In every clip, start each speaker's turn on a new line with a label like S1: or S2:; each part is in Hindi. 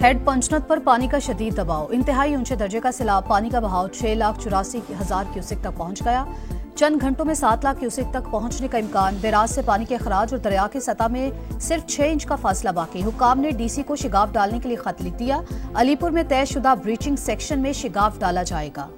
S1: हेड पंचनद पर पानी का शदीद दबाव, इंतहाई ऊंचे दर्जे का सैलाब। पानी का बहाव 6,84,000 क्यूसेक तक पहुंच गया। चंद घंटों में 7 लाख क्यूसेक तक पहुंचने का इम्कान। बैराज से पानी के अखराज और दरिया की सतह में सिर्फ 6 इंच का फासला बाकी। हुकाम ने डीसी को शिगाफ डालने के लिए खत लिख दिया। अलीपुर में तयशुदा ब्रीचिंग सेक्शन में शिगाफ डाला जाएगा।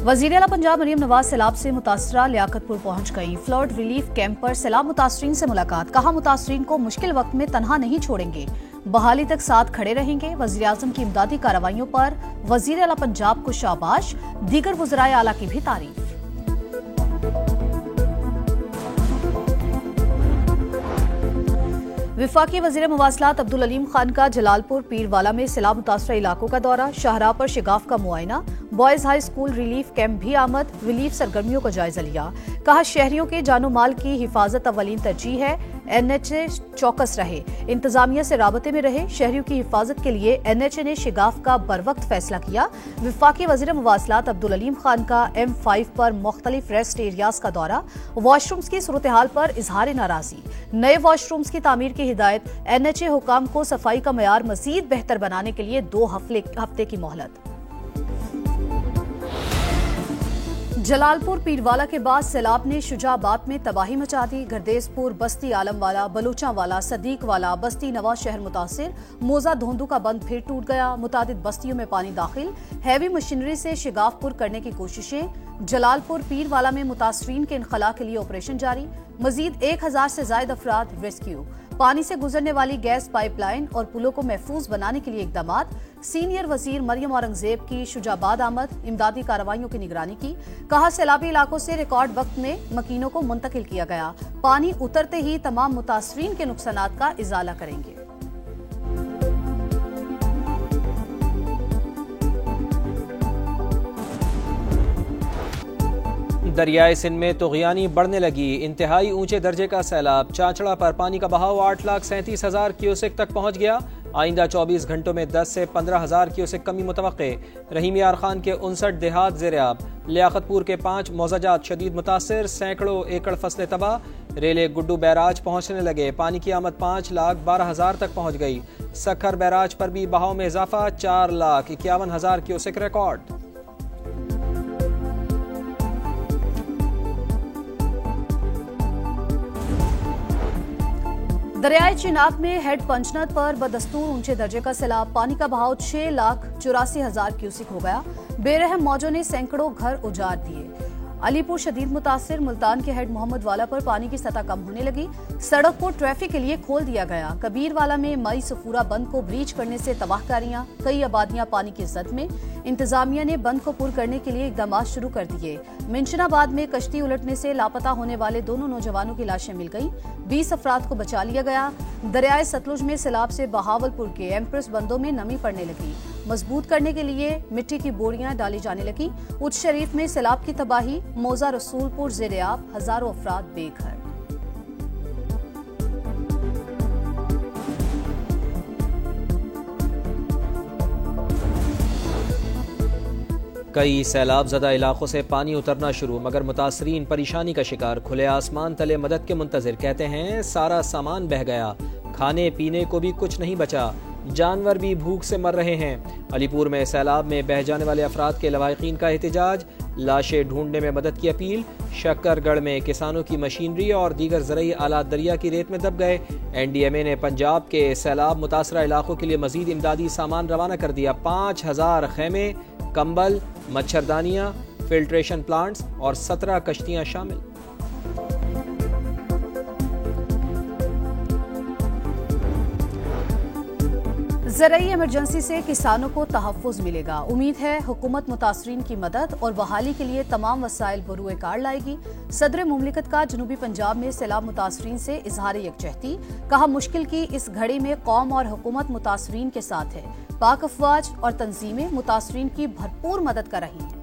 S1: वजीर आला पंजाब मरियम नवाज सैलाब से मुतासरा लियाकतपुर पहुंच गई। फ्लड रिलीफ कैंप पर सैलाब मुतासरीन से मुलाकात। कहा, मुतासरीन को मुश्किल वक्त में तनहा नहीं छोड़ेंगे, बहाली तक साथ खड़े रहेंगे। वजीर आजम की इमदादी कार्रवाइयों पर वजीर आला पंजाब को शाबाश, दीगर वज़राए आला की भी तारीफ। विफाकी वजीर मवासलात अब्दुल अलीम खान का जलालपुर पीरवाला में सैलाब मुतासरा इलाकों का दौरा। शाहराह पर शिगाफ का मुआयना। Boys high school relief camp भी आमद। रिलीफ सरगर्मियों का जायजा लिया। कहा, शहरियों के जानो माल की हिफाजत अव्वलीन तरजीह है। NHA चौकस रहे, इंतजामिया से राबते में रहे। शहरियों की हिफाजत के लिए NHA ने शिगाफ का बरवक्त फैसला किया। विफाकी वजीर मवासलात अब्दुल अलीम खान का M5 पर मुख्तलिफ रेस्ट एरियाज का दौरा। वॉशरूम्स की सूरत हाल पर इजहार नाराजी। नए वॉशरूम्स की तामीर की हिदायत। NHA हुकाम को सफाई का मयार मजीद बेहतर बनाने के लिए 2 हफ्ते की मोहलत। जलालपुर पीरवाला के बाद सैलाब ने शुजाबाद में तबाही मचा दी। गर्देजपुर, बस्ती आलमवाला, बलूचावाला, सदीकवाला, बस्ती नवाज शहर मुतासिर। मोजा धोंदू का बंद फिर टूट गया। मुतादिद बस्तियों में पानी दाखिल। हैवी मशीनरी से शिगाफपुर करने की कोशिशें। जलालपुर पीरवाला में मुतासरीन के इनखला के लिए ऑपरेशन जारी। मजीद 1000 से ज्यादा अफराद रेस्क्यू। पानी से गुजरने वाली गैस पाइपलाइन और पुलों को महफूज बनाने के लिए इकदामात। सीनियर वजीर मरियम औरंगजेब की शुजाबाद आमद। इमदादी कार्रवाइयों की निगरानी की। कहा, सैलाबी इलाकों से रिकॉर्ड वक्त में मकीनों को मुंतकिल किया गया। पानी उतरते ही तमाम मुतासरीन के नुकसानात का इजाला करेंगे।
S2: दरियाए सिंध में तुग़यानी बढ़ने लगी। इंतहाई ऊंचे दर्जे का सैलाब। चाचड़ा पर पानी का बहाव 8,37,000 क्यूसेक तक पहुंच गया। आइंदा 24 घंटों में 10 से 15,000 क्यूसेक कमी मुतवक्के। रहीम यार खान के 59 देहात ज़ेर-ए-आब। लियाकतपुर के 5 मौज़ाजात शदीद मुतासिर। सैकड़ों एकड़ फसलें तबाह। रेले गुड्डू बैराज पहुंचने लगे। पानी की आमद 5,12,000 तक पहुंच गई। सखर बैराज पर भी बहाव में इजाफा। 4,51,000 क्यूसेक रिकॉर्ड।
S1: दरियाए चिनाब में हेड पंचनद पर बदस्तूर ऊंचे दर्जे का सैलाब। पानी का बहाव 6,84,000 क्यूसेक हो गया। बेरहम मौजों ने सैकड़ों घर उजाड़ दिए। अलीपुर शदीद मुतासिर। मुल्तान के हेड मोहम्मद वाला पर पानी की सतह कम होने लगी। सड़क को ट्रैफिक के लिए खोल दिया गया। कबीरवाला में मई सफूरा बंद को ब्रीच करने से तबाहकारियां। कई आबादियां पानी की जद में। इंतजामिया ने बंद को पुर करने के लिए इकदाम शुरू कर दिए। मिंशनाबाद में कश्ती उलटने से लापता होने वाले 2 नौजवानों की लाशें मिल गईं। 20 अफराद को बचा लिया गया। दरियाए सतलुज में सैलाब से बहावलपुर के एम्प्रेस बंदों में नमी पड़ने लगी। मजबूत करने के लिए मिट्टी की बोरियां डाली जाने लगी। उच्च शरीफ में सैलाब की तबाही। मौजा रसूलपुर ज़ेर-ए-आब। हजारों अफराद बेघर।
S2: कई सैलाब ज़दा इलाकों से पानी उतरना शुरू, मगर मुतासरीन परेशानी का शिकार। खुले आसमान तले मदद के मुंतजिर। कहते हैं सारा सामान बह गया, खाने पीने को भी कुछ नहीं बचा, जानवर भी भूख से मर रहे हैं। अलीपुर में सैलाब में बह जाने वाले अफराद के लवाहिकीन का एहतजाज। लाशें ढूंढने में मदद की अपील। शक्करगढ़ में किसानों की मशीनरी और दीगर ज़रई आलात दरिया की रेत में दब गए। NDMA ने पंजाब के सैलाब मुतासरा इलाकों के लिए मजीद इमदादी सामान रवाना कर दिया। 5,000 खेमे, कंबल, मच्छरदानियाँ, फिल्ट्रेशन प्लांट्स और 17 कश्तियाँ शामिल।
S1: ज़रई इमरजेंसी से किसानों को तहफ़्फ़ुज़ मिलेगा। उम्मीद है हुकूमत मुतासरीन की मदद और बहाली के लिए तमाम वसाइल बरूए कार लाएगी। सदर मुमलिकत का जनूबी पंजाब में सैलाब मुतासरीन से इजहार यकजहती। कहा, मुश्किल की इस घड़ी में कौम और हुकूमत मुतासरीन के साथ है। पाक अफवाज और तंजीमें मुतासरीन की भरपूर मदद कर रही हैं।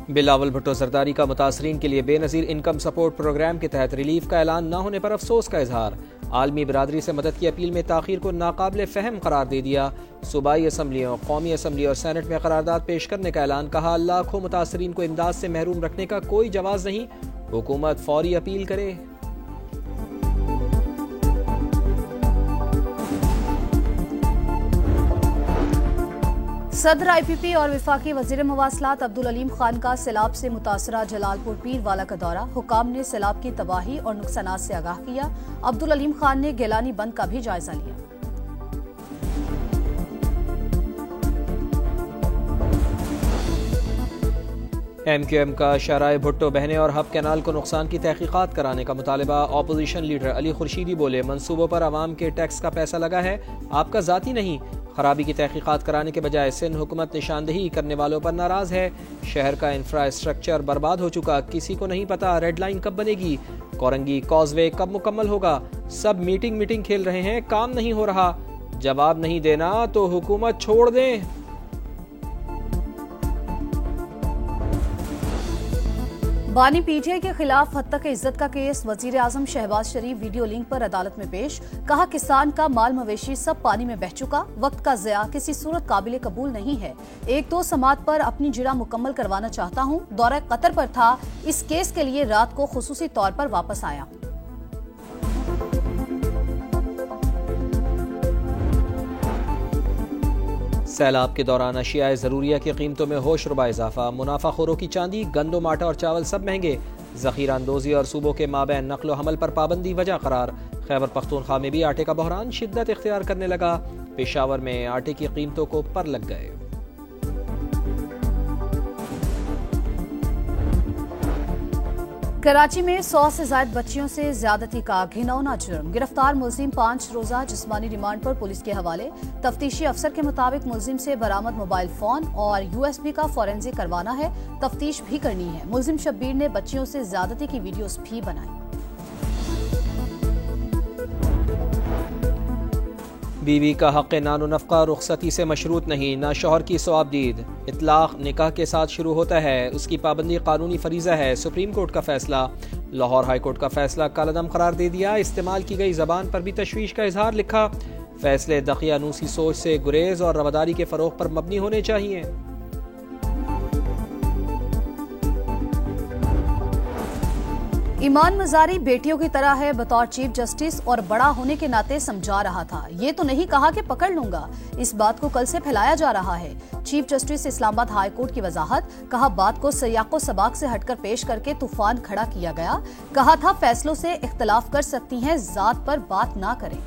S2: बिलावल भुट्टो जरदारी का मुतासरीन के लिए बेनज़ीर इनकम सपोर्ट प्रोग्राम के तहत रिलीफ का ऐलान न होने पर अफसोस का इजहार। आलमी बरादरी से मदद की अपील में ताखीर को नाकाबिल फ़हम करार दे दिया। सूबाई असम्बलियों, कौमी असम्बली और सेनेट में करारदाद पेश करने का ऐलान। कहा, लाखों मुतासरीन को इमदाद से महरूम रखने का कोई जवाज़ नहीं, हुकूमत फौरी अपील करे।
S1: सदर IPP और वफाकी वजीर मवासलात अब्दुल अलीम खान का सैलाब से मुतासरा जलालपुर पीरवाला का दौरा। हुकाम ने सैलाब की तबाही और नुकसानात से आगाह किया। अब्दुल अलीम खान ने गेलानी बंद का भी जायजा लिया।
S2: MQM का शराय भुट्टो बहने और हब कैनाल को नुकसान की तहकीकात कराने का मुतालबा। अपोजिशन लीडर अली खुर्शीदी बोले, मंसूबों पर आवाम के टैक्स का पैसा लगा है, आपका जाती नहीं। खराबी की तहकीकात कराने के बजाय सिंध हुकूमत निशानदेही करने वालों पर नाराज है। शहर का इंफ्रास्ट्रक्चर बर्बाद हो चुका, किसी को नहीं पता रेड लाइन कब बनेगी, कोरंगी कॉजवे कब मुकम्मल होगा। सब मीटिंग खेल रहे हैं, काम नहीं हो रहा। जवाब नहीं देना तो हुकूमत छोड़ दें।
S1: बानी PTI के खिलाफ हद तक इज्जत का केस। वजीर आजम शहबाज शरीफ वीडियो लिंक पर अदालत में पेश। कहा, किसान का माल मवेशी सब पानी में बह चुका, वक्त का ज़या किसी सूरत काबिल कबूल नहीं है। 1-2 समात पर अपनी जिरा मुकम्मल करवाना चाहता हूँ। दौरा कतर पर था, इस केस के लिए रात को खुसूसी तौर पर वापस आया।
S2: सैलाब के दौरान अशियाए ज़रूरिया की कीमतों में होशरुबा इजाफा। मुनाफाखोरों की चांदी, गंदम, आटा और चावल सब महंगे। ज़ख़ीरा अंदोज़ी और सूबों के माबैन नक्लो हमल पर पाबंदी वजह करार। खैबर पख्तूनख्वा में भी आटे का बहरान शिद्दत इख्तियार करने लगा। पेशावर में आटे की कीमतों को पर लग गए।
S1: कराची में 100 से ज्यादा बच्चियों से ज्यादती का घिनौना जुर्म। गिरफ्तार मुलजिम 5 रोजा जिस्मानी रिमांड पर पुलिस के हवाले। तफ्तीशी अफसर के मुताबिक मुलजिम से बरामद मोबाइल फोन और USB का फॉरेंसिक करवाना है, तफ्तीश भी करनी है। मुलजिम शब्बीर ने बच्चियों से ज्यादती की वीडियोस भी बनाई।
S2: बीवी का हक़ नानो नफ़क़ा रुखसती से मशरूत नहीं, ना शौहर की सवाबदीद। इतलाक़ निकाह के साथ शुरू होता है, उसकी पाबंदी कानूनी फरीज़ा है। सुप्रीम कोर्ट का फैसला। लाहौर हाई कोर्ट का फैसला कालअदम करार दे दिया। इस्तेमाल की गई ज़बान पर भी तशवीश का इजहार लिखा। फैसले दकियानूसी सोच से गुरेज और रवादारी के फ़रोग़ पर मबनी होने चाहिए।
S1: ईमान मजारी बेटियों की तरह है, बतौर चीफ जस्टिस और बड़ा होने के नाते समझा रहा था। ये तो नहीं कहा कि पकड़ लूंगा। इस बात को कल से फैलाया जा रहा है। Chief justice Islamabad high court की वजाहत। कहा, बात को सयाको सबाक से हटकर पेश करके तूफान खड़ा किया गया। कहा था, फैसलों से इख्तलाफ कर सकती हैं, जात पर बात ना करें।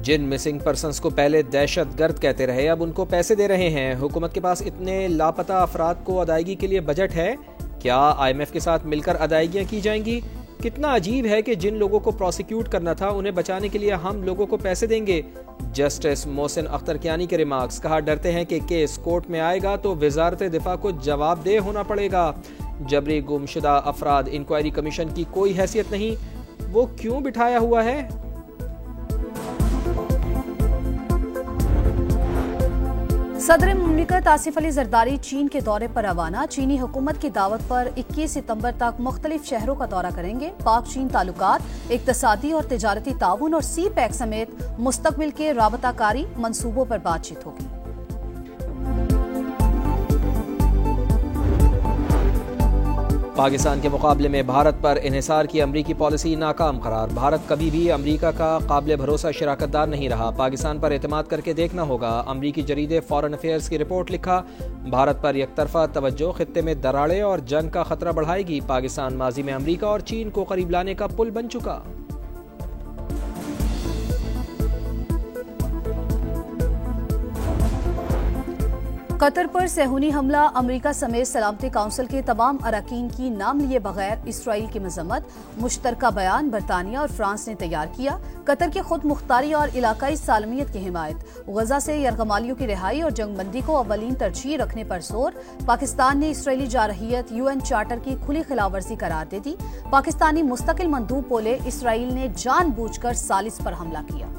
S2: जिन मिसिंग पर्सन्स को पहले दहशतगर्द कहते रहे, अब उनको पैसे दे रहे हैं। हुकूमत के पास इतने लापता अफराद को अदायगी के लिए बजट है। क्या IMF के साथ मिलकर अदायगियां की जाएंगी? कितना अजीब है कि जिन लोगों को प्रोसिक्यूट करना था, उन्हें बचाने के लिए हम लोगों को पैसे देंगे। जस्टिस मोहसिन अख्तर कियानी के रिमार्क्स। कहा, डरते हैं कि केस कोर्ट में आएगा तो वजारत दिफा को जवाबदेह होना पड़ेगा। जबरी गुमशुदा अफराद इंक्वायरी कमीशन की कोई हैसियत नहीं, वो क्यों बिठाया हुआ है?
S1: सदर मुमलिकत आसिफ अली जरदारी चीन के दौरे पर रवाना। चीनी हुकूमत की दावत पर 21 सितंबर तक मुख्तलिफ शहरों का दौरा करेंगे। पाक चीन ताल्लुकात, इक्तसादी और तिजारती ताउन और CPEC समेत मुस्तकबिल के राबताकारी मंसूबों पर बातचीत होगी।
S2: पाकिस्तान के मुकाबले में भारत पर इन्हिसार की अमरीकी पॉलिसी नाकाम करार। भारत कभी भी अमरीका का काबिल भरोसा शराकतदार नहीं रहा। पाकिस्तान पर एतमाद करके देखना होगा। अमरीकी जरीदे फॉरेन अफेयर्स की रिपोर्ट लिखा, भारत पर एकतरफा तवज्जो खित्ते में दराड़े और जंग का खतरा बढ़ाएगी। पाकिस्तान माजी में अमरीका और चीन को करीब लाने का पुल बन चुका।
S1: कतर पर सेहूनी हमला। अमेरिका समेत सलामती काउंसिल के तमाम अरकान की नाम लिए बगैर इसराइल की मजम्मत। मुश्तरका बयान बरतानिया और फ्रांस ने तैयार किया। कतर की खुद मुख्तारी और इलाकाई सालमियत की हिमायत। गजा से यरगमालियों की रिहाई और जंगबंदी को अवलीन तरजीह रखने पर जोर। पाकिस्तान ने इसराइली जारहियत UN चार्टर की खुली खिलाफवर्जी करार दे दी। पाकिस्तानी मुस्तकिल मंदूब बोले, इसराइल ने जानबूझकर सालिस पर हमला किया।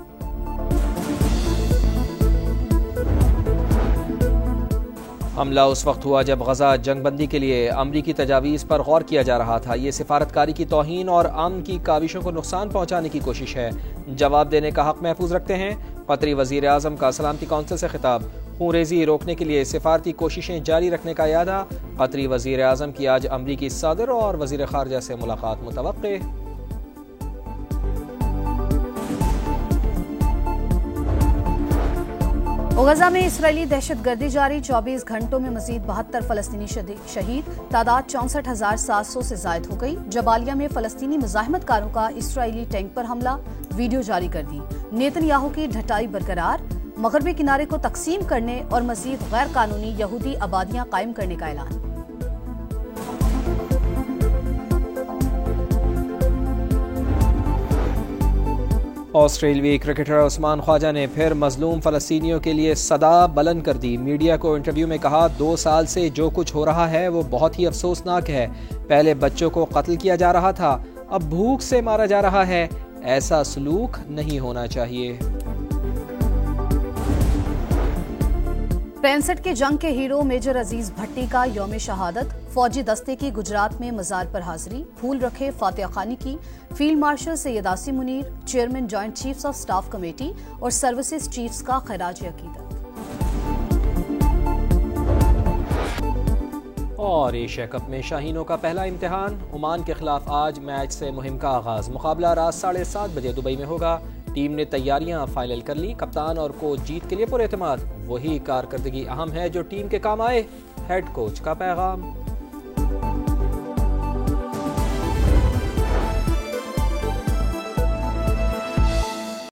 S2: हमला उस वक्त हुआ जब गजा जंगबंदी के लिए अमरीकी तजावीज़ पर गौर किया जा रहा था। ये सिफारतकारी की तौहीन और अमन की काविशों को नुकसान पहुँचाने की कोशिश है। जवाब देने का हक महफूज रखते हैं। कतरी वज़ीर आज़म का सलामती कौंसिल से खिताब। खूंरेज़ी रोकने के लिए सिफारती कोशिशें जारी रखने का यादा। कतरी वज़ीर आज़म की आज अमरीकी सदर और वज़ीर ख़ारजा से मुलाकात मुतवक्के।
S1: गजा में इसराइली दहशतगर्दी जारी। 24 घंटों में मजीद 72 फलस्तीनी शहीद। तादाद 64,700 से जायद हो गई। जबालिया में फलस्तीनी मुजाहिमतकारों का इसराइली टैंक पर हमला, वीडियो जारी कर दी। नेतन्याहू की ढटाई बरकरार। मगरबी किनारे को तकसीम करने और मजीद गैर कानूनी यहूदी आबादियां कायम करने का ऐलान।
S2: ऑस्ट्रेलियाई क्रिकेटर उस्मान ख्वाजा ने फिर मजलूम फ़लस्तीनियों के लिए सदा बुलंद कर दी। मीडिया को इंटरव्यू में कहा, 2 साल से जो कुछ हो रहा है वो बहुत ही अफसोसनाक है। पहले बच्चों को कत्ल किया जा रहा था, अब भूख से मारा जा रहा है। ऐसा सलूक नहीं होना चाहिए।
S1: 65 के जंग के हीरो मेजर अजीज भट्टी का यौम शहादत। फौजी दस्ते की गुजरात में मजार पर हाजिरी। फूल रखे फातिहा खानी की। Field marshal Syed Asim Munir, chairman joint chiefs of staff committee और सर्विसेज चीफ्स का खैराज अकीदत।
S2: और एशिया कप में शाहीनों का पहला इम्तिहान। ओमान के खिलाफ आज मैच से मुहिम का आगाज। मुकाबला रात 7:30 बजे दुबई में होगा। टीम ने तैयारियां फाइनल कर ली। कप्तान और कोच जीत के लिए पुरएतमाद। वही कारकर्दगी अहम है जो टीम के काम आए। हेड कोच का पैगाम।